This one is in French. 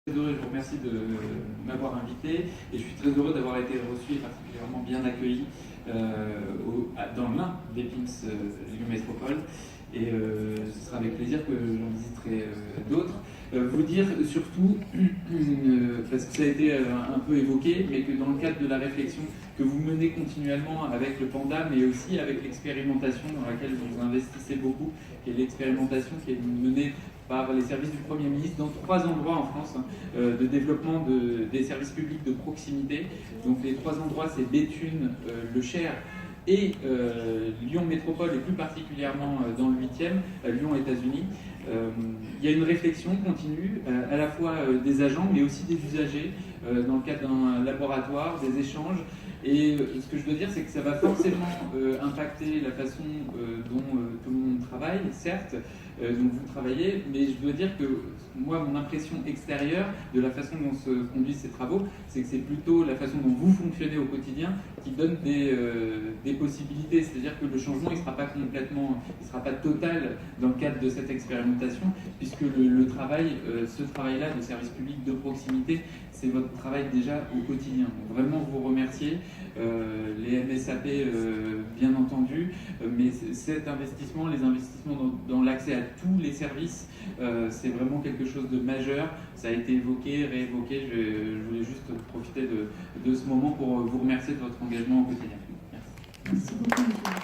Très heureux, je vous remercie de m'avoir invité et je suis très heureux d'avoir été reçu et particulièrement bien accueilli dans l'un des PIMS Lyon Métropole. Et ce sera avec plaisir que j'en visiterai d'autres. Vous dire surtout, parce que ça a été un peu évoqué, mais que dans le cadre de la réflexion que vous menez continuellement avec le Panda, mais aussi avec l'expérimentation dans laquelle vous investissez beaucoup, qui est l'expérimentation qui est menée par les services du Premier ministre dans 3 endroits en France de développement des services publics de proximité. Donc les 3 endroits, c'est Béthune, Le Cher et Lyon Métropole, et plus particulièrement dans le 8e, Lyon États-Unis. Il y a une réflexion continue, à la fois des agents, mais aussi des usagers, dans le cadre d'un laboratoire, des échanges. Et ce que je veux dire, c'est que ça va forcément impacter la façon dont tout le monde travaille, certes, dont vous travaillez, mais je dois dire que moi, mon impression extérieure de la façon dont se conduisent ces travaux, c'est que c'est plutôt la façon dont vous fonctionnez au quotidien qui donne des possibilités. C'est-à-dire que le changement, il ne sera pas complètement, il sera pas total dans le cadre de cette expérimentation, puisque le travail, ce travail-là de service public de proximité, c'est votre travail déjà au quotidien. Donc vraiment vous remercier, les MSAP bien entendu, mais cet investissement, les investissements dans l'accès à tous les services, c'est vraiment quelque chose de majeur. Ça a été évoqué, réévoqué. Je voulais juste profiter de ce moment pour vous remercier de votre engagement au quotidien. Merci. Merci beaucoup, monsieur.